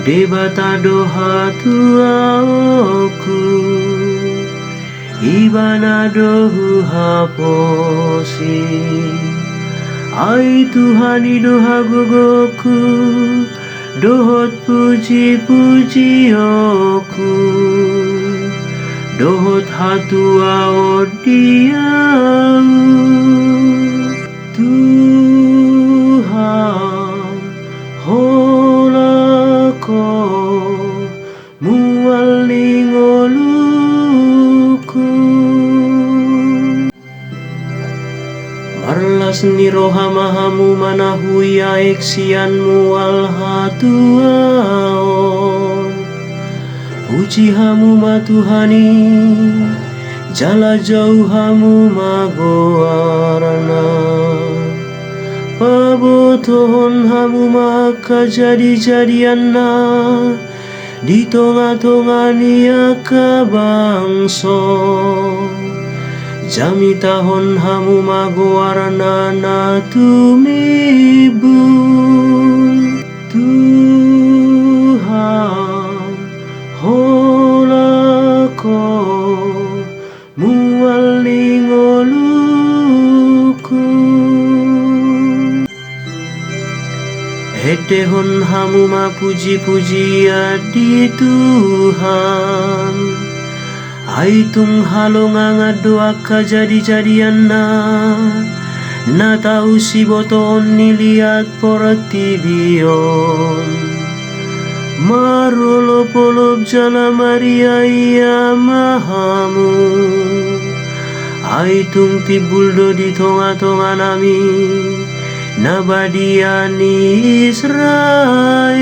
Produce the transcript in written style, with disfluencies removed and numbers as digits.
debata doha tuaku ibana dohu haposi. Ai Tuhani doha gogoku dohot puji-puji aku dohot hatua odiau. Tuhan holako mualingoluku marlas ni rohamahamu manahuya eksianmu alhatuaon. Puji hamu matuhani jala jauh hamu magoarana. Pabotohon hamu maka jadi-jadianna di tonga-tonga niaka bangso. Jami tahon hamu magoarana na tumibul. Tuhan holako mualingoluku. Edehon hamu mapuji-puji adi Tuhan. Aitung halonga doa kajadi-jadianna na tahu si boton niliat poratibion. Marolop-olop jala Maria ia mahamu. Aitung tibuldo di tonga-tonga nami nabadiani Israel.